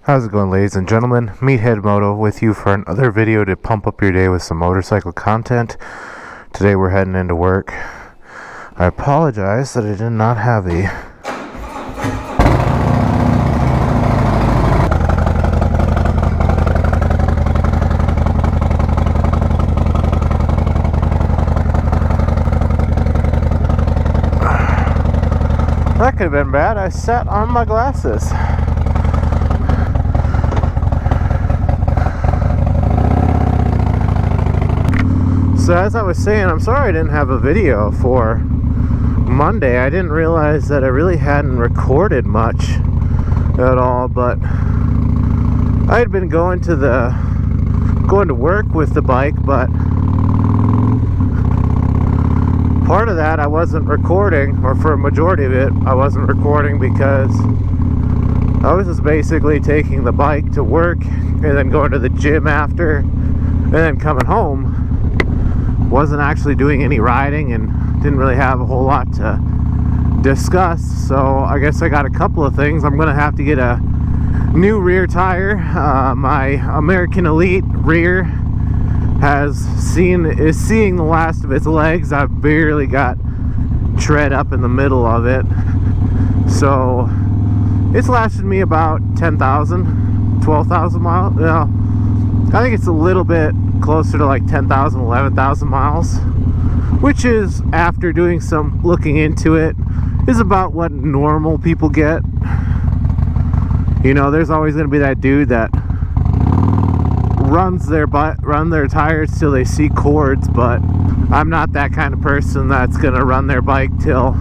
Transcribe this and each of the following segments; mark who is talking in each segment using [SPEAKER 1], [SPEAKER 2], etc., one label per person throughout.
[SPEAKER 1] How's it going, ladies and gentlemen? Meathead Moto with you for another video to pump up your day with some motorcycle content. Today we're heading into work. I apologize that I did not have the that could have been bad. I sat on my glasses. So as I was saying, I'm sorry I didn't have a video for Monday. I didn't realize that I really hadn't recorded much at all, but I had been going to work with the bike, but part of that I wasn't recording, or for a majority of it I wasn't recording, because I was just basically taking the bike to work and then going to the gym after and then coming home. Wasn't actually doing any riding and didn't really have a whole lot to discuss. So I guess I got a couple of things. I'm gonna have to get a new rear tire. My American Elite rear is seeing the last of its legs. I've barely got tread up in the middle of it, so it's lasted me about 10,000 12,000 miles. Yeah, I think it's a little bit closer to like 10,000 11,000 miles, which is, after doing some looking into it, is about what normal people get. You know, there's always going to be that dude that run their tires till they see cords, but I'm not that kind of person that's going to run their bike till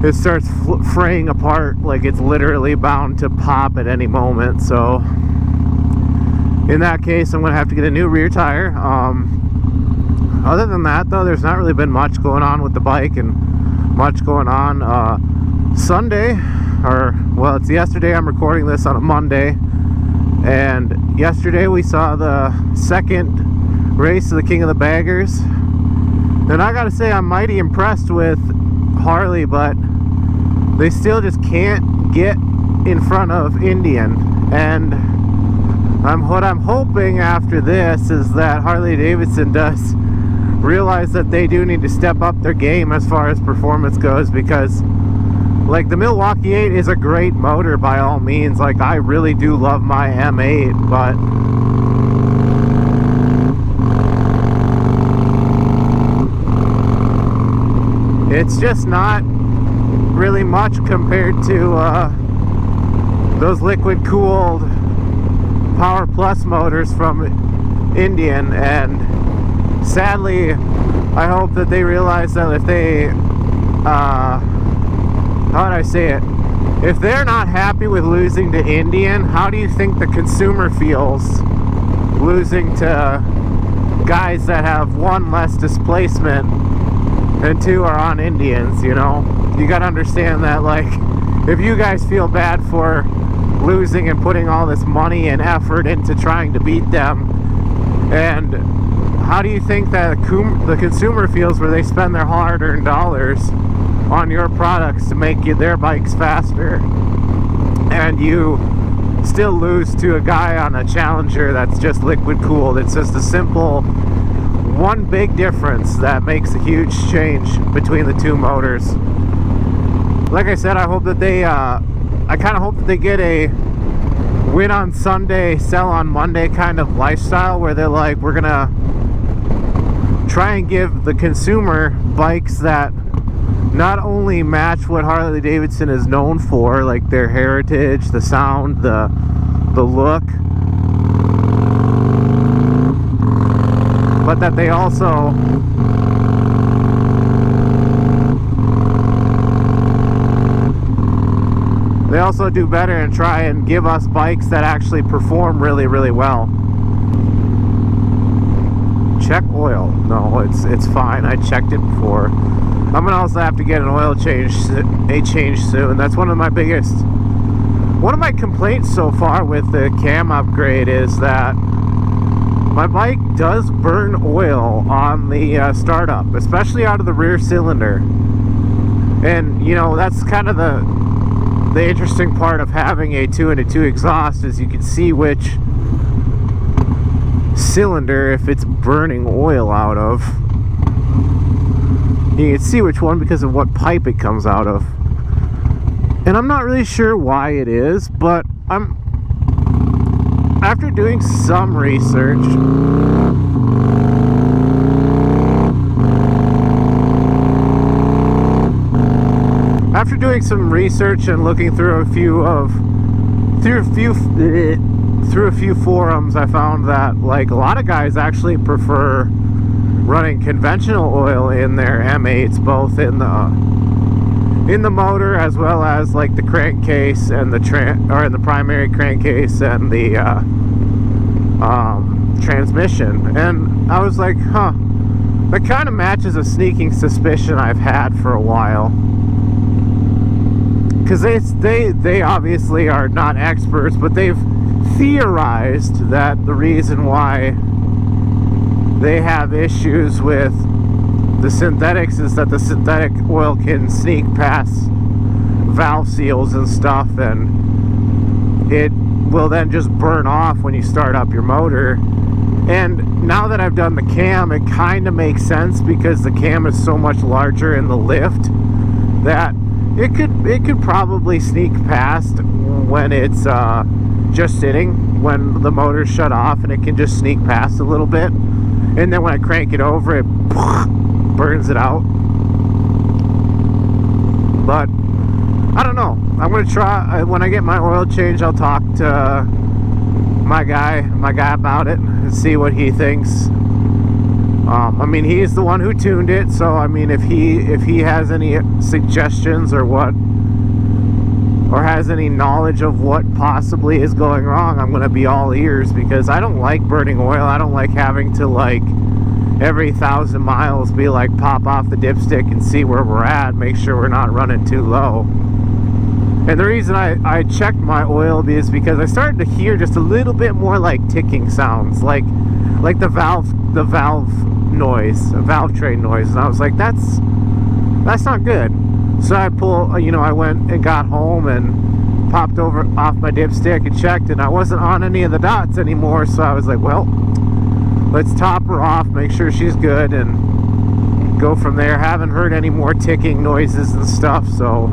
[SPEAKER 1] it starts fraying apart, like it's literally bound to pop at any moment. So in that case, I'm going to have to get a new rear tire. Other than that, though, there's not really been much going on with the bike and much going on. Sunday, or, well, it's yesterday. I'm recording this on a Monday. And yesterday we saw the second race of the King of the Baggers. And I got to say, I'm mighty impressed with Harley, but they still just can't get in front of Indian. And what I'm hoping after this is that Harley-Davidson does realize that they do need to step up their game as far as performance goes, because like the Milwaukee 8 is a great motor by all means. Like, I really do love my M8, but it's just not really much compared to those liquid cooled Power Plus motors from Indian. And sadly, I hope that they realize that if they how would I say it, if they're not happy with losing to Indian, how do you think the consumer feels losing to guys that have one, less displacement, and two, are on Indians? You know, you gotta understand that, like, if you guys feel bad for losing and putting all this money and effort into trying to beat them, and how do you think that the consumer feels where they spend their hard-earned dollars on your products to make their bikes faster, and you still lose to a guy on a Challenger that's just liquid cooled? It's just a simple one big difference that makes a huge change between the two motors. Like I said, I hope that they I kind of hope that they get a win on Sunday, sell on Monday kind of lifestyle, where they're like, we're gonna try and give the consumer bikes that not only match what Harley-Davidson is known for, like their heritage, the sound, the look, but that they also do better and try and give us bikes that actually perform really, really well. Check oil. No, it's fine. I checked it before. I'm gonna also have to get an oil change soon. That's one of my complaints so far with the cam upgrade, is that my bike does burn oil on the startup, especially out of the rear cylinder. And you know, that's kind of the the interesting part of having a 2-in-2 exhaust is you can see which cylinder, if it's burning oil out of, you can see which one because of what pipe it comes out of. And I'm not really sure why it is, but after doing some research, and looking through a few forums, I found that like a lot of guys actually prefer running conventional oil in their M8s, both in the motor as well as like the crankcase and the primary crankcase and the transmission. And I was like, huh, that kind of matches a sneaking suspicion I've had for a while. Because they obviously are not experts, but they've theorized that the reason why they have issues with the synthetics is that the synthetic oil can sneak past valve seals and stuff, and it will then just burn off when you start up your motor. And now that I've done the cam, it kind of makes sense, because the cam is so much larger in the lift that it could probably sneak past when it's just sitting, when the motor's shut off, and it can just sneak past a little bit. And then when I crank it over, it burns it out. But I don't know. I'm gonna try. When I get my oil change, I'll talk to my guy about it and see what he thinks. I mean, he's the one who tuned it, so I mean, if he has any suggestions or has any knowledge of what possibly is going wrong, I'm gonna be all ears, because I don't like burning oil. I don't like having to, like, every 1,000 miles be like, pop off the dipstick and see where we're at, make sure we're not running too low. And the reason I checked my oil is because I started to hear just a little bit more like ticking sounds, like the valve noise, a valve train noise, and I was like, that's not good. So I went and got home and popped off my dipstick and checked, and I wasn't on any of the dots anymore. So I was like, well, let's top her off, make sure she's good, and go from there. Haven't heard any more ticking noises and stuff, so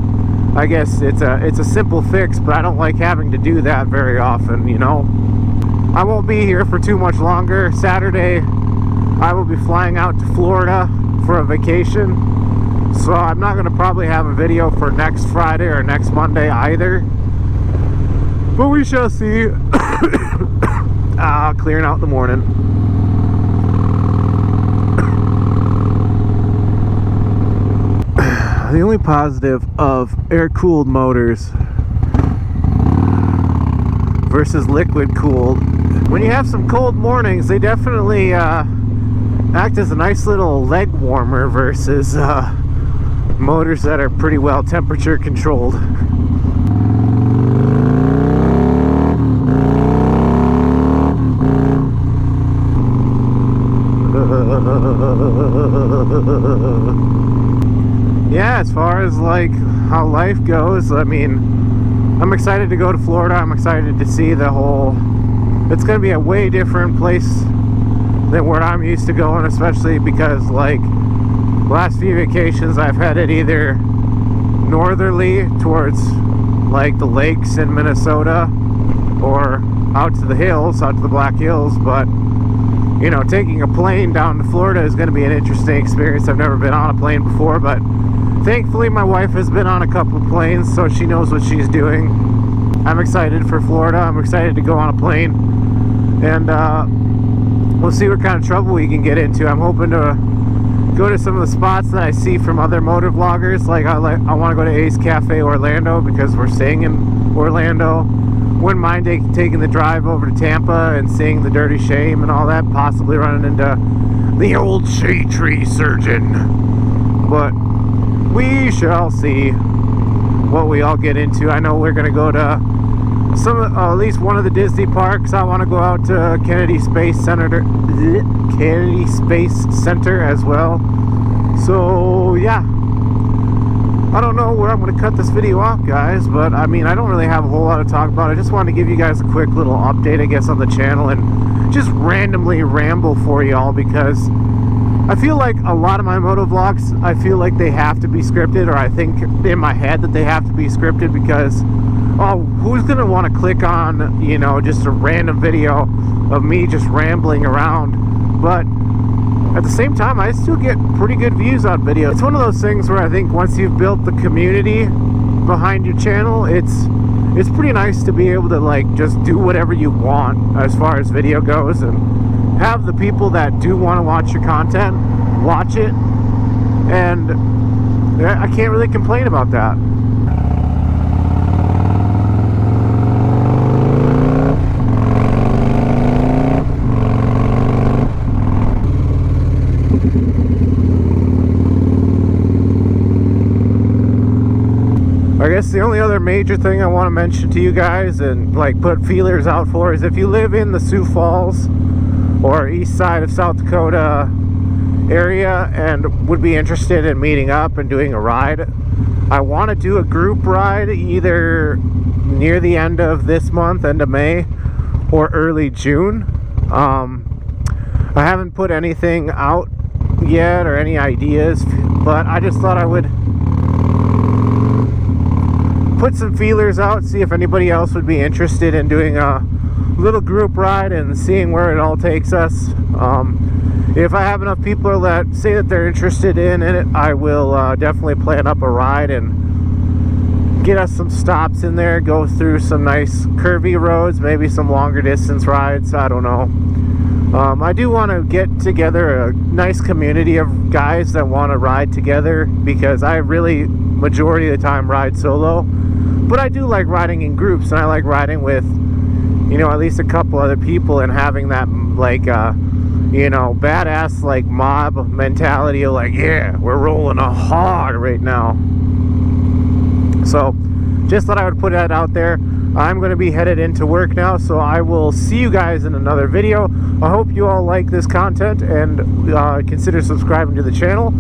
[SPEAKER 1] I guess it's a simple fix, but I don't like having to do that very often, you know. I won't be here for too much longer. Saturday, I will be flying out to Florida for a vacation, so I'm not going to probably have a video for next Friday or next Monday either, but we shall see. Clearing out the morning. The only positive of air-cooled motors versus liquid-cooled, when you have some cold mornings, they definitely act as a nice little leg warmer versus motors that are pretty well temperature controlled. Yeah, as far as like how life goes, I mean, I'm excited to go to Florida. I'm excited to see the whole, it's going to be a way different place than where I'm used to going, especially because like last few vacations I've headed either northerly towards like the lakes in Minnesota or out to the hills, out to the Black Hills. But you know, taking a plane down to Florida is going to be an interesting experience. I've never been on a plane before, but thankfully my wife has been on a couple of planes, so she knows what she's doing. I'm excited for Florida. I'm excited to go on a plane, and we'll see what kind of trouble we can get into. I'm hoping to go to some of the spots that I see from other motor vloggers. Like I want to go to Ace Cafe Orlando because we're staying in Orlando. Wouldn't mind taking the drive over to Tampa and seeing the Dirty Shame and all that, possibly running into the old shade tree surgeon. But we shall see what we all get into. I know we're going to go to at least one of the Disney parks. I want to go out to Kennedy Space Center as well. So yeah, I don't know where I'm going to cut this video off, guys, but I mean, I don't really have a whole lot to talk about. I just wanted to give you guys a quick little update, I guess, on the channel and just randomly ramble for y'all, because I feel like a lot of my moto vlogs, I feel like they have to be scripted, or I think in my head that they have to be scripted, because, oh, who's going to want to click on, you know, just a random video of me just rambling around? But at the same time, I still get pretty good views on videos. It's one of those things where I think once you've built the community behind your channel, it's pretty nice to be able to like just do whatever you want as far as video goes, and have the people that do want to watch your content watch it, and I can't really complain about that. I guess the only other major thing I want to mention to you guys and like put feelers out for is if you live in the Sioux Falls or east side of South Dakota area and would be interested in meeting up and doing a ride, I want to do a group ride either near the end of this month, end of May, or early June. I haven't put anything out yet or any ideas, but I just thought I would put some feelers out, see if anybody else would be interested in doing a little group ride and seeing where it all takes us. If I have enough people that say that they're interested in it, I will definitely plan up a ride and get us some stops in there, go through some nice curvy roads, maybe some longer distance rides, I don't know. I do want to get together a nice community of guys that want to ride together, because I really, majority of the time, ride solo. But I do like riding in groups, and I like riding with, you know, at least a couple other people, and having that, like, you know, badass, like, mob mentality of, like, yeah, we're rolling hard right now. So, just thought I would put that out there. I'm going to be headed into work now, so I will see you guys in another video. I hope you all like this content and consider subscribing to the channel.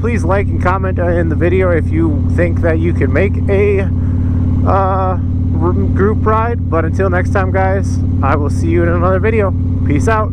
[SPEAKER 1] Please like and comment in the video if you think that you can make a group ride. But until next time, guys, I will see you in another video. Peace out.